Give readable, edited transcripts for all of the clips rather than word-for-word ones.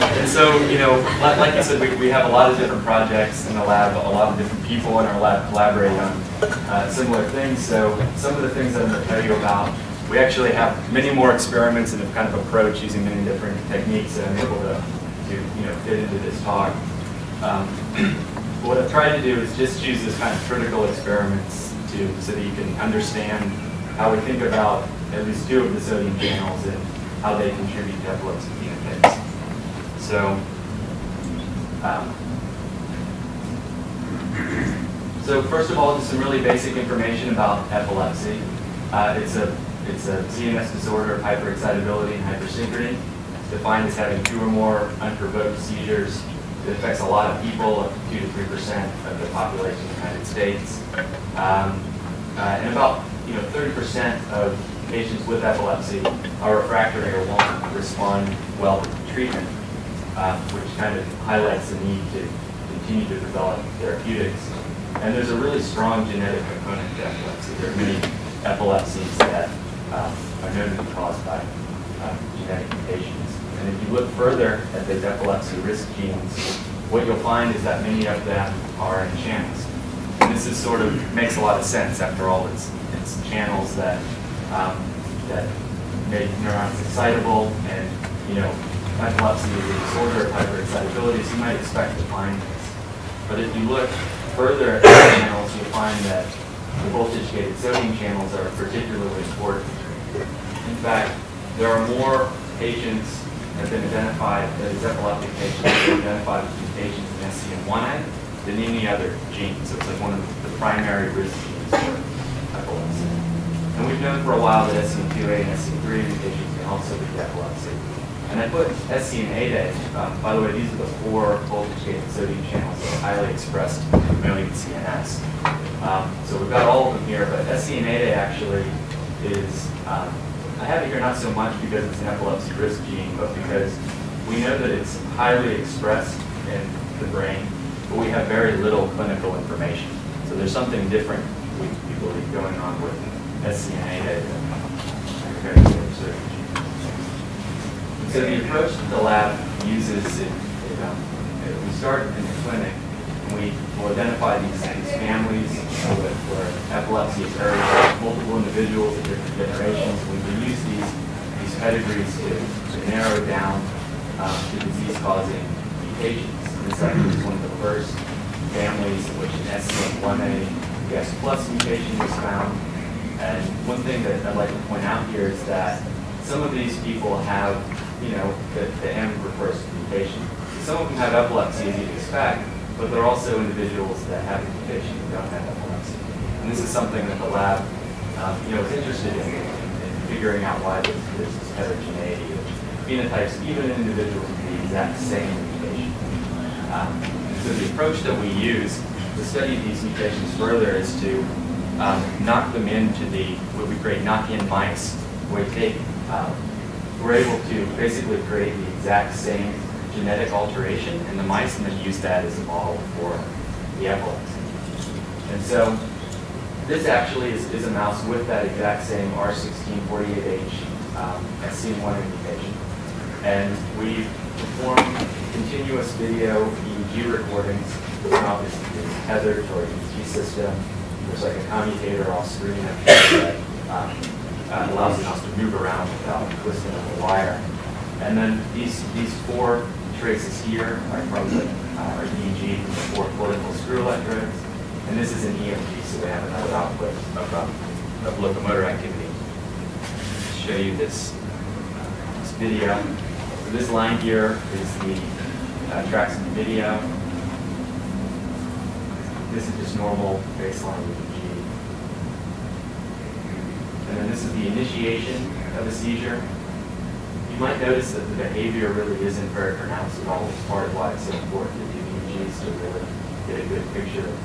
And so, you know, like I said, we have a lot of different projects in the lab, a lot of different people in our lab collaborate on similar things. So some of the things that I'm going to tell you about, we actually have many more experiments and a kind of approach using many different techniques that I'm able to you know, fit into this talk. What I've tried to do is just choose this kind of critical experiments so that you can understand how we think about at least two of the sodium channels and how they contribute to epilepsy phenotypes. So first of all, just some really basic information about epilepsy. It's a CNS disorder of hyperexcitability and hypersynchrony. It's defined as having two or more unprovoked seizures. It affects a lot of people, up to 2 to 3% of the population of the United States. And about 30% of patients with epilepsy are refractory or won't respond well to treatment, which kind of highlights the need to continue to develop therapeutics. And there's a really strong genetic component to epilepsy. There are many epilepsies that are known to be caused by genetic mutations. And if you look further at those epilepsy risk genes, what you'll find is that many of them are in channels. And this is sort of makes a lot of sense. After all, it's channels that that make neurons excitable, and epilepsy is a disorder of hyperexcitability, so you might expect to find this. But if you look further at the channels, you'll find that the voltage-gated sodium channels are particularly important. In fact, there are more patients have been identified, that is epileptic patients, have been identified with mutations in SCN1A than any other gene. So it's like one of the primary risk genes for epilepsy. And we've known for a while that SCN2A and SCN3 mutations can also lead to epilepsy. And I put SCN8A, by the way, these are the 4 voltage-gated sodium channels that are highly expressed primarily in CNS. So we've got all of them here, but SCN8A actually is, I have it here not so much because it's an epilepsy risk gene, but because we know that it's highly expressed in the brain, but we have very little clinical information. So there's something different, we believe, going on with SCN8A compared to the other sodium genes. So the approach that the lab uses, we start in the clinic, and we will identify these families where epilepsy occurs with multiple individuals at different generations. We can use these pedigrees to narrow down the disease-causing mutations. And this actually is one of the first families in which an SCN1A S plus mutation was found. And one thing that I'd like to point out here is that some of these people have, the M refers to mutation. Some of them have epilepsy, as you'd expect, but there are also individuals that have a mutation who don't have epilepsy. And this is something that the lab, is interested in figuring out why there's this heterogeneity of phenotypes, even in individuals with the exact same mutation. So the approach that we use to study these mutations further is to knock them into what we create knock-in mice, where we're able to basically create the exact same genetic alteration in the mice and then use that as a model for the epilepsy. And so this actually is a mouse with that exact same R1648H SCN1A mutation. And we perform continuous video EEG recordings. This mouse is tethered to our EEG system. There's like a commutator off screen that allows the mouse to move around without twisting of the wire. And then these 4 traces here are from our EEG, the 4 cortical screw electrodes. And this is an EMG, so we have another output of locomotor activity. I'll show you this video. So this line here is the tracks in the video. This is just normal baseline EEG. And then this is the initiation of a seizure. You might notice that the behavior really isn't very pronounced at all. It's part of why it's so important to do EEGs to really get a good picture of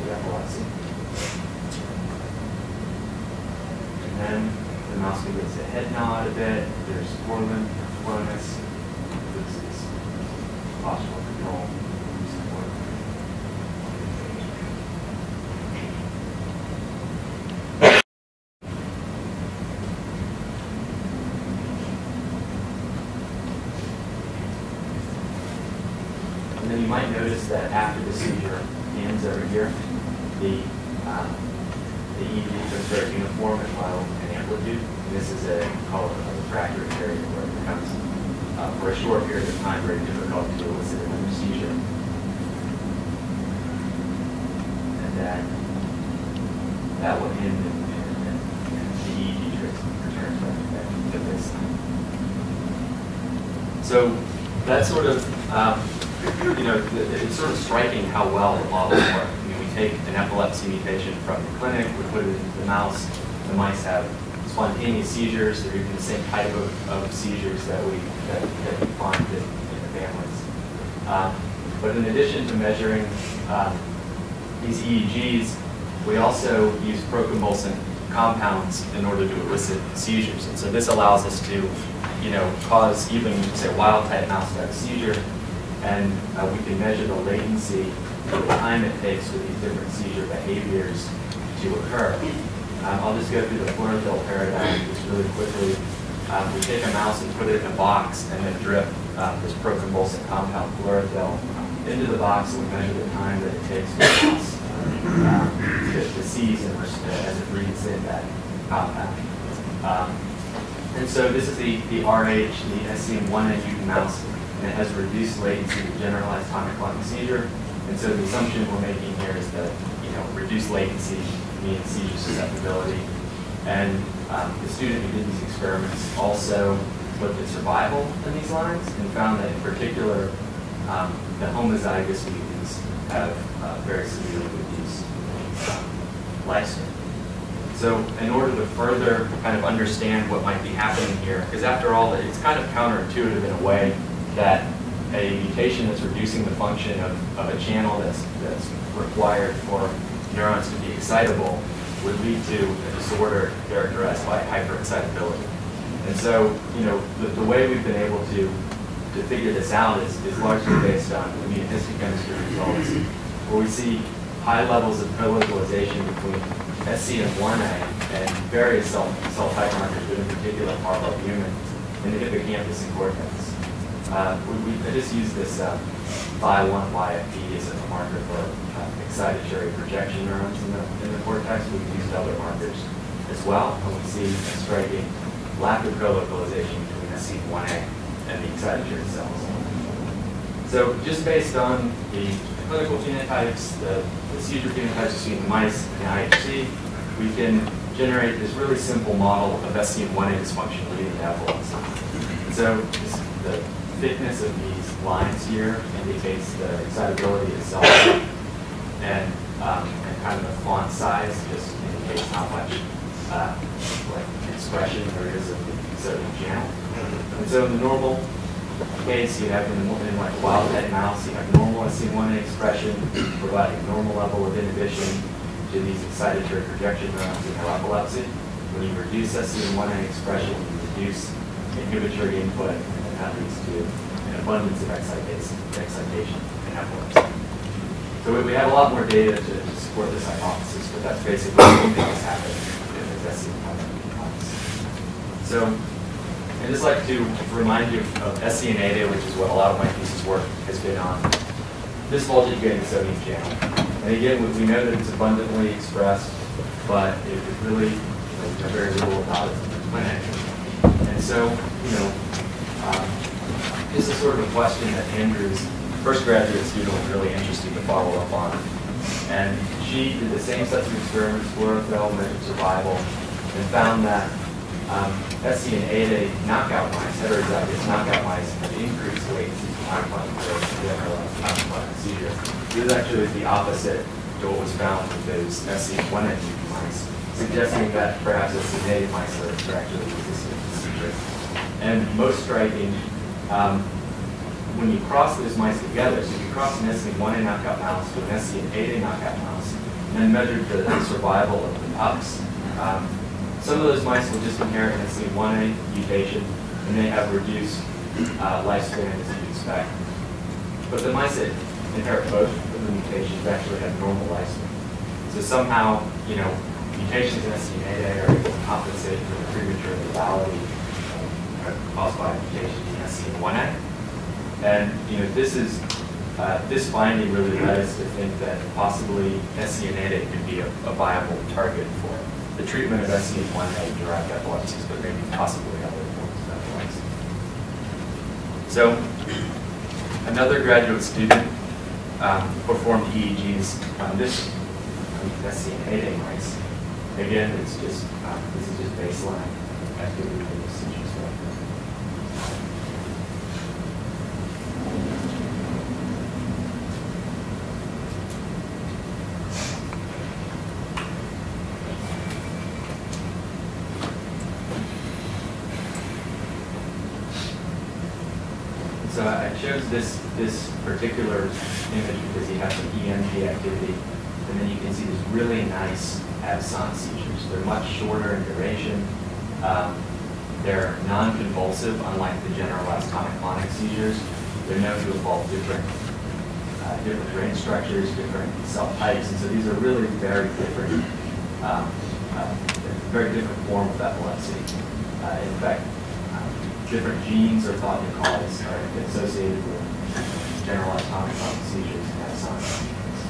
the epilepsy. And then the mouse begins to head nod a bit. There's slowness. This is postural control. might notice that after the seizure ends over here, the EEG becomes very uniform in level and amplitude. And this is a called a refractory period where it becomes, for a short period of time, very difficult to elicit another seizure. And then that will end and the EEG returns back to baseline. So that's sort of, it's sort of striking how well the models work. I mean, we take an epilepsy mutation from the clinic, we put it into the mouse. The mice have spontaneous seizures. They're even the same type of seizures that we find in the families. But in addition to measuring these EEGs, we also use proconvulsant compounds in order to elicit seizures. And so this allows us to, cause even, say, wild-type mouse to have a seizure, and we can measure the latency, the time it takes for these different seizure behaviors to occur. I'll just go through the chlorophyll paradigm just really quickly. We take a mouse and put it in a box and then drip this proconvulsant compound chlorophyll into the box, and we measure the time that it takes for the mouse to seize as it breathes in that compound. And so this is the RH, the SCN1A mutant mouse, and it has reduced latency to generalized tonic-clonic seizure. And so the assumption we're making here is that reduced latency means seizure susceptibility. And the student who did these experiments also looked at survival in these lines and found that in particular the homozygous mutants have very severely reduced lifespan. So in order to further kind of understand what might be happening here, because after all, it's kind of counterintuitive in a way that a mutation that's reducing the function of a channel that's required for neurons to be excitable would lead to a disorder characterized by hyperexcitability. And so, the way we've been able to figure this out is largely based on immunohistochemistry results, where we see high levels of co-localization between SCN1A and various cell type markers, but in particular albumin in the hippocampus and cortex. I just use this Phi1YFP as a marker for excitatory projection neurons in the cortex. We've used other markers as well, and we see a striking lack of co-localization between SCN1A and the excitatory cells. So just based on the clinical phenotypes, the seizure phenotypes between the mice and the IHC, we can generate this really simple model of SCN1A dysfunction leading to epilepsy. And so the thickness of these lines here indicates the excitability itself, and kind of the font size just indicates how much expression there is of the sodium channel. And so in the normal case, you have in like wild-type mouse, you have normal SCN1A expression, providing normal level of inhibition to these excitatory projection neurons in epilepsy. When you reduce SCN1A expression, you reduce inhibitory input, and that leads to an abundance of excitation in epilepsy. So we have a lot more data to support this hypothesis, but that's basically what we think is happening in this SCN1A hypothesis. So I'd just like to remind you of SCN8A, which is what a lot of my thesis work has been on. This voltage-gated sodium channel. And again, we know that it's abundantly expressed, but it really, we know very little about it in the clinic. And so, this is sort of a question that Andrew's first graduate student was really interested to follow up on. And she did the same sets of experiments, chlorophyll, measured survival, and found that SCN8A knockout mice, heterozygous knockout mice, have increased latency to tonic-clonic generalized tonic-clonic seizure. This is actually the opposite to what was found with those SCN1A mutant mice, suggesting that perhaps SCN8A mice are actually resistant to seizure. And most striking, when you cross those mice together, so if you cross an SCN1A knockout mouse with an SCN8A knockout mouse, and then measured the survival of the pups, some of those mice will just inherit an SCN1A mutation, and they have reduced lifespan as you'd expect. But the mice that inherit both of the mutations actually have normal lifespan. So somehow, mutations in SCN8A are able to compensate for the premature lethality caused by mutations in SCN1A. And this is this finding really led us to think that possibly SCN8A could be a viable target for the treatment of SCN1A-derived epilepsies, but maybe possibly other forms of epilepsy. So, another graduate student performed EEGs on this SCN8A mice. Again, it's just this is just baseline activity for the seizures right now. So I chose this particular image because he has some EMG activity, and then you can see these really nice absence seizures. They're much shorter in duration. They're non-convulsive, unlike the generalized tonic-clonic seizures. They're known to involve different brain structures, different cell types, and so these are really very different form of epilepsy. In fact, different genes are thought to cause, are associated with generalized tonic-clonic seizures and absence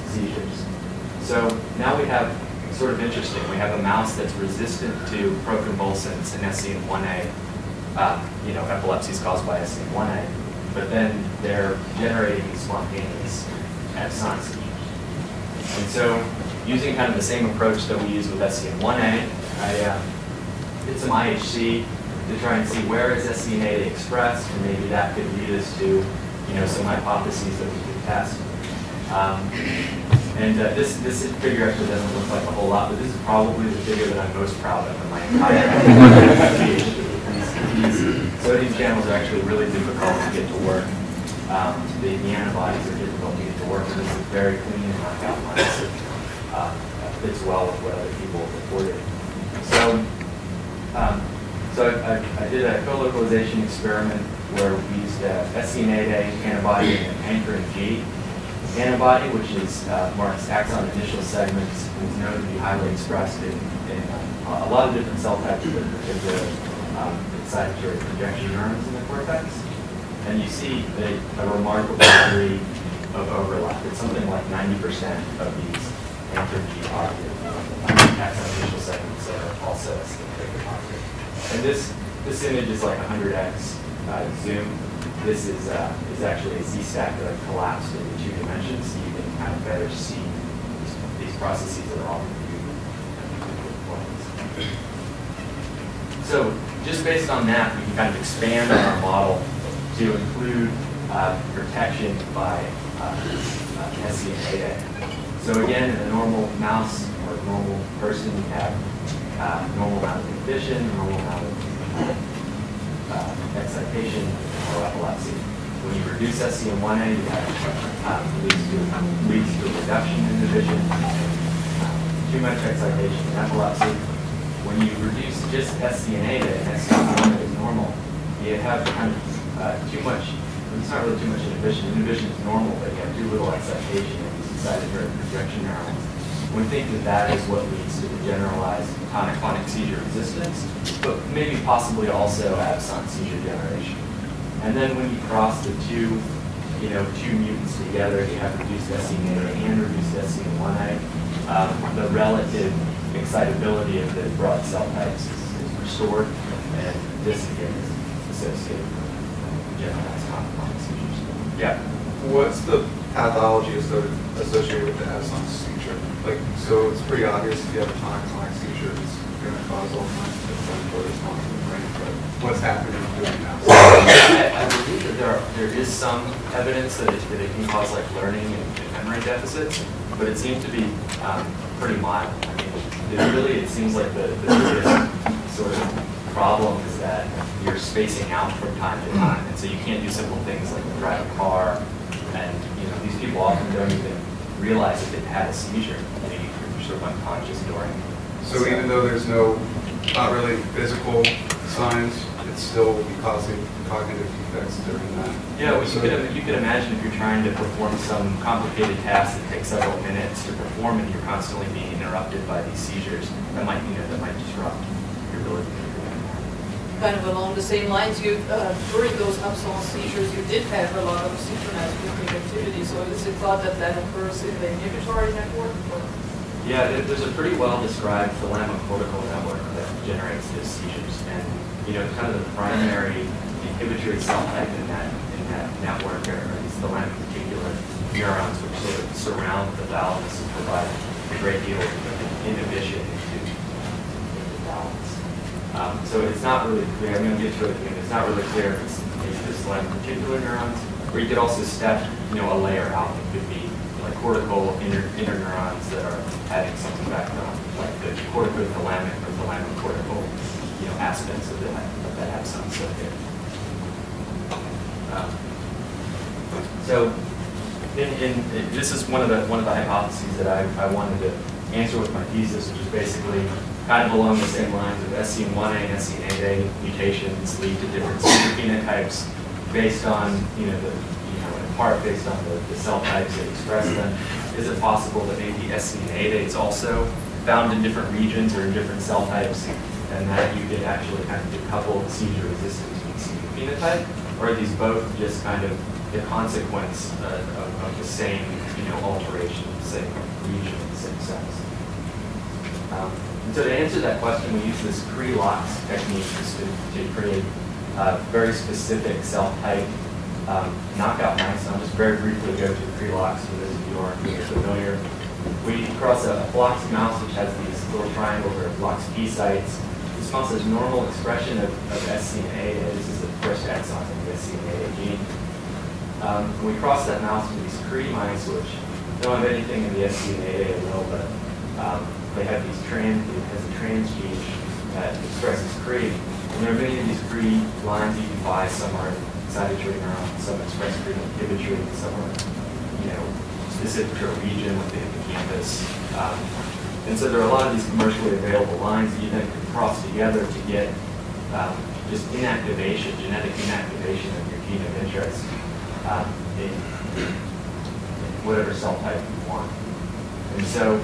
seizures. So now we have, sort of interesting, we have a mouse that's resistant to proconvulsants and SCN1A, epilepsies caused by SCN1A, but then they're generating spontaneous absence seizures. And so, using kind of the same approach that we use with SCN1A, I did some IHC to try and see where is SCN8A expressed, and maybe that could lead us to, some hypotheses that we could test. This figure actually doesn't look like a whole lot, but this is probably the figure that I'm most proud of in my entire PhD. These sodium channels are actually really difficult to get to work. The antibodies are difficult to get to work, and this is very clean and knockout mice. It fits well with what other people have reported. So I did a co-localization experiment where we used SCN8A antibody and an anchorin G antibody, which marks axon initial segments, and is known to be highly expressed in a lot of different cell types, but particularly excitatory projection neurons in the cortex. And you see a remarkable degree of overlap. It's something like 90% of these anchorin G positive axon initial segments are also SCN8A positive. And this image is like 100x zoom. This is actually a Z-stack that I've collapsed into 2 dimensions, so you can kind of better see these processes that are all computed. So just based on that, we can kind of expand on our model to include protection by SCN8A. So again, in a normal mouse or a normal person, you have normal amount of inhibition, normal amount of excitation, or epilepsy. When you reduce SCN1A, you have leads to a reduction in inhibition, too much excitation in epilepsy. When you reduce just SCN8A and SCN1A is normal, you have kind of too much. It's not really too much inhibition. Inhibition is normal, but you have too little excitation in these excitatory projection neurons. We think that is what leads to the generalized tonic-clonic seizure resistance, but maybe possibly also absence seizure generation. And then when you cross the two mutants together, you have reduced SCN8A and reduced SCN1A. The relative excitability of the broad cell types is restored, and this again is associated with generalized tonic-clonic seizures. Yeah. What's the pathology associated with the absence seizure? So it's pretty obvious if you have a tonic-clonic seizure, it's going to cause all kinds of inflammatory response in the brain. But what's happening during that? I believe that there is some evidence that it can cause learning and memory deficits, but it seems to be pretty mild. I mean, it seems like the biggest sort of problem is that you're spacing out from time to time, and so you can't do simple things like drive a car. And these people often don't even realize that they've had a seizure. You're sort of unconscious during. So even though there's not really physical signs, it still will be causing cognitive defects during that. Yeah, well, you could imagine if you're trying to perform some complicated task that takes several minutes to perform, and you're constantly being interrupted by these seizures. That might disrupt your ability to do that. kind of along the same lines, you during those absence seizures, you did have a lot of synchronized movement activity. So is it thought that that occurs in the inhibitory network? Or? Yeah, there's a pretty well-described thalamocortical network that generates those seizures, and kind of the primary inhibitory cell type in that network are these thalamoreticular neurons, which sort of surround the thalamus and provide a great deal of inhibition into the thalamus. So it's not really clear. I'm going to get to it again. It's not really clear if it's just thalamoreticular neurons, or you could also step a layer out. It could be like cortical interneurons that are having some effect on like the corticothalamic or thalamocortical aspects of that axon circuit. So this is one of the hypotheses that I wanted to answer with my thesis, which is basically kind of along the same lines of SCN1A and SCN8A mutations lead to different seizure phenotypes based on in part based on the cell types that express them. Is it possible that maybe SCN8A is also found in different regions or in different cell types, and that you could actually kind of decouple seizure resistance from seizure phenotype? Or are these both just kind of the consequence of the same alteration, the same region, the same cells? And so to answer that question, we use this Cree-Lox technique to create very specific cell type knockout mice. I'll just very briefly go to Cree-Lox for those of you who aren't familiar. We cross a Flox mouse, which has these little triangles or Flox P sites. This mouse has normal expression of SCN8A. This is the first exon of the SCN8A gene. We cross that mouse with these Cree mice, which don't have anything in the SCN8A allele, but they have these trans gene that expresses Cree. And there are many of these Cree lines you can buy. Some are excitatory neurons, some express Cree inhibitory, some are specific to a region within the hippocampus. And so there are a lot of these commercially available lines that you then can cross together to get just inactivation, genetic inactivation of your gene of interest in whatever cell type you want. And so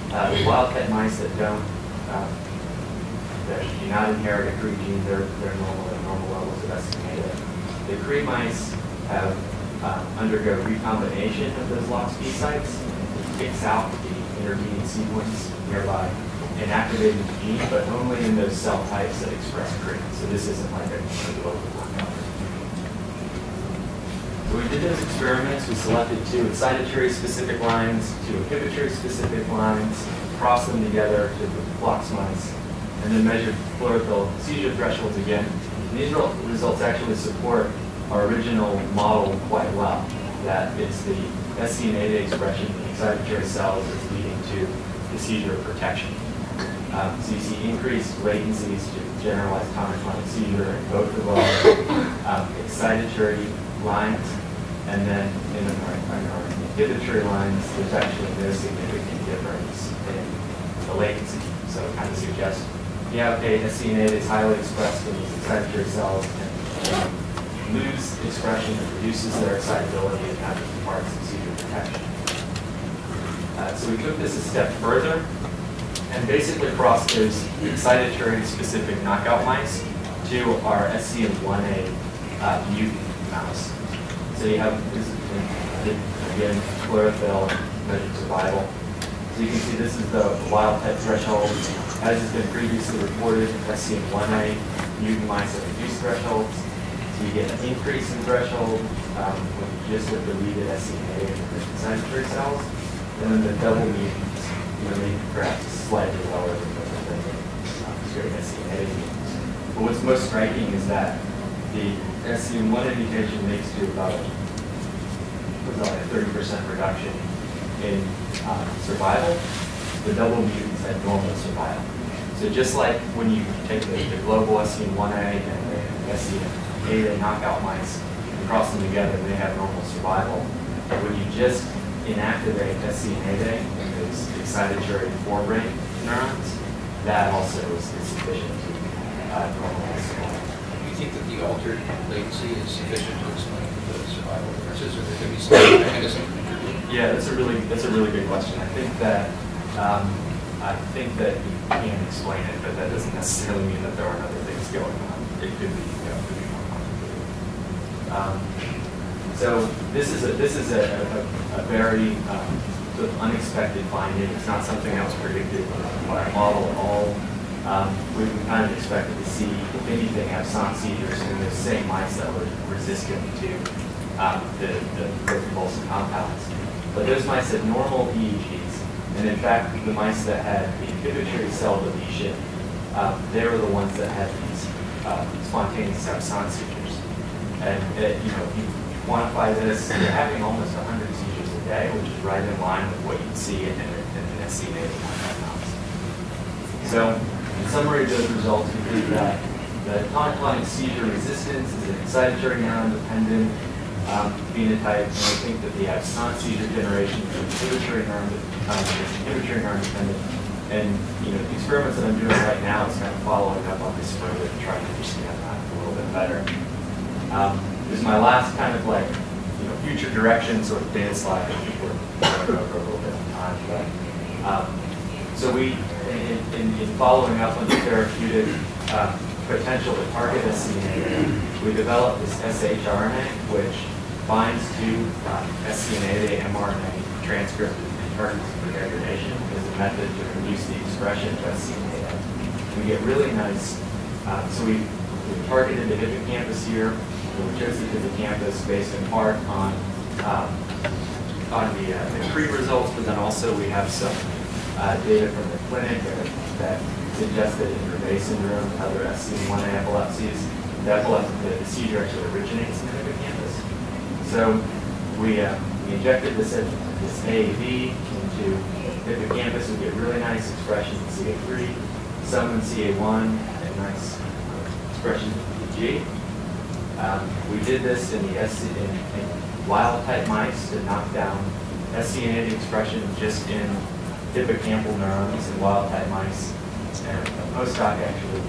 the wild-type mice that don't, that do not inherit a Cree gene, they're normal at normal levels of SCN8A. The Cree mice have undergo recombination of those LOX-P sites. It kicks out the intervening sequence nearby and activating the gene, but only in those cell types that express Cree. So this isn't like a local knockout. So we did those experiments. We selected 2 excitatory-specific lines, 2 inhibitory-specific lines, crossed them together to the Flox mice, and then measured chlorophyll seizure thresholds again. And these results actually support our original model quite well, that it's the SCN8A expression in excitatory cells that's leading to the seizure protection. So you see increased latencies to generalized tonic-clonic seizure in both of our excitatory lines, and then in our inhibitory lines, there's actually no significant difference in the latency. So it kind of suggests, yeah, okay, SCN8 is highly expressed in these excitatory cells and lose expression that reduces their excitability and that imparts seizure protection. So we took this a step further and basically crossed those excitatory-specific knockout mice to our SCN1A mutant mouse. So you have, again, chlorophyll, measured survival. So you can see this is the wild-type threshold. As has been previously reported, SCN1A mutant mice have reduced thresholds. So you get an increase in threshold when you just look at the leaded SCN8A in the excitatory cells. And then the double mutants, maybe perhaps slightly lower than the straight SCN8A mutants. But what's most striking is that the SCN1A mutation leads to about a 30% reduction in survival. The double mutants had normal survival. So just like when you take the global SCN1A and the SCN8A knockout mice and cross them together, they have normal survival. But when you just inactivate SCN8A in those excitatory forebrain neurons, that also is sufficient to normalize survival. Do you think that the altered latency is sufficient to explain the survival differences, or there could be some mechanism? Yeah, that's a really good question. I think that you can explain it, but that doesn't necessarily mean that there aren't other things going on. It could be, could be more complicated. So this is a very sort of unexpected finding. It's not something that was predicted by our model at all. We kind of expected to see, if anything, absence seizures in the same mice that were resistant to the convulsive compounds. But those mice had normal EEGs, and in fact, the mice that had the inhibitory cell deletion, they were the ones that had these spontaneous absence seizures. And if you quantify this, they're having almost 100 seizures a day, which is right in line with what you'd see in an SCNA mouse. So, in summary, those results conclude that the tonic-clonic seizure resistance is an excitatory neuron-dependent phenotype, and I think that the absence seizure generation is inhibitory neuron-dependent. And the experiments that I'm doing right now is kind of following up on this further and trying to understand that a little bit better. This is my last kind of like future direction sort of data slide. I think we're going over a little bit of time, but so we, in following up on the therapeutic potential to target SCNA, we developed this shRNA, which binds to SCNA, the mRNA transcript and targets for degradation as a method to reduce the expression of SCNA. We get really nice, so we targeted the hippocampus here. We chose the hippocampus based in part on the pre-results, but then also we have some data from the clinic that suggests that in Dravet syndrome and other SCN1A epilepsies, the seizure actually originates in the hippocampus. So we injected this AAV into hippocampus. We get really nice expression in CA3, some in CA1, and nice expression in PG. We did this in wild-type mice to knock down SCN8 expression just in hippocampal neurons in wild-type mice. And a postdoc actually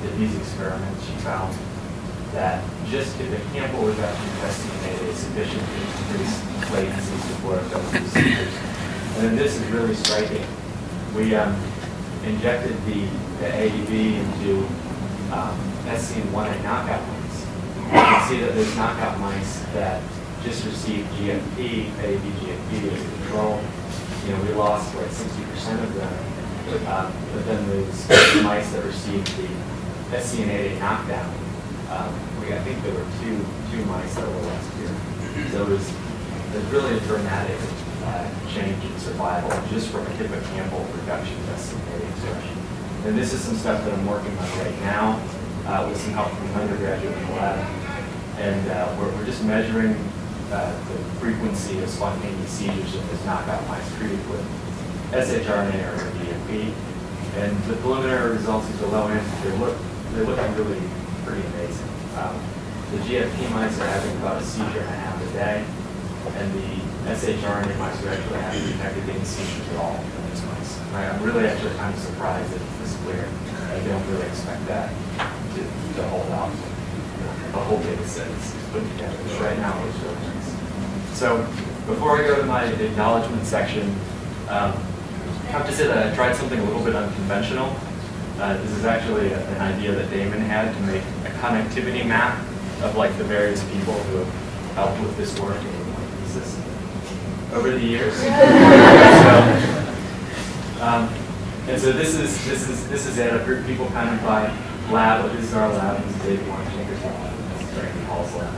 did these experiments. She found that just hippocampal reduction of SCN8 is sufficient to increase latency support of those seizures. And then this is really striking. We injected the AAV into SCN1A knockout mice. You can see that there's knockout mice that just received GFP, AAV GFP as a control. We lost like 60% of them. But then those mice that received the SCN8 knockdown, I think there were two mice that were lost here. So there's really a dramatic change in survival just from a hippocampal reduction of SCN8 expression. And this is some stuff that I'm working on right now with some help from an undergraduate in the lab. And we're just measuring the frequency of spontaneous seizures in those knockout mice treated with shRNA or DMP. And the preliminary results at the low end, they're looking really pretty amazing. The GFP mice are having about a seizure and a half a day, and the shRNA mice are actually haven't detected any seizures at all in those mice. I'm really actually kind of surprised that it's this clear. I don't really expect that to hold out. The whole data set is put together. But right now, it's really nice. So before I go to my acknowledgement section, I have to say that I tried something a little bit unconventional. This is actually an idea that Damon had to make a connectivity map of like the various people who have helped with this work and thesis over the years. And so this is it. A group of people kind of by lab. This is our lab. This is David Weinschenker's lab. This is Frankie Hall's lab.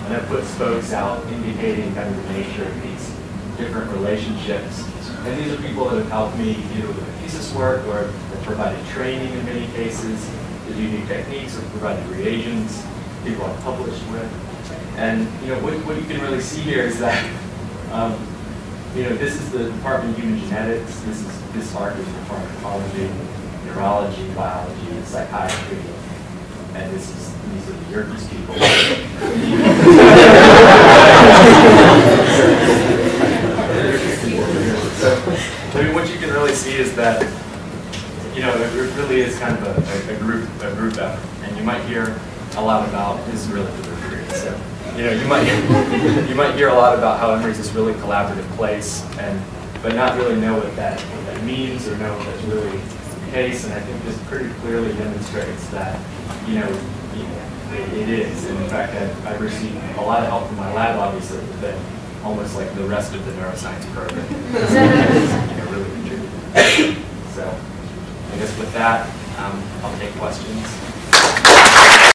And I put spokes out indicating kind of the nature of these different relationships. And these are people that have helped me either with the thesis work or have provided training in many cases to do new techniques or provided reagents, people I've published with. And what you can really see here is that this is the Department of Human Genetics. This arc is for pharmacology, neurology, biology, psychiatry, and these are the Yerkes people. I mean, what you can really see is that it really is kind of a group effort, and you might hear a lot about this is really for the retreat. So you might hear a lot about how Emory is this really collaborative place, but not really know what that means or know what that's really case, and I think this pretty clearly demonstrates that, it is. And in fact, I've received a lot of help from my lab, obviously, but then almost like the rest of the neuroscience program. Really contributed. So I guess with that, I'll take questions.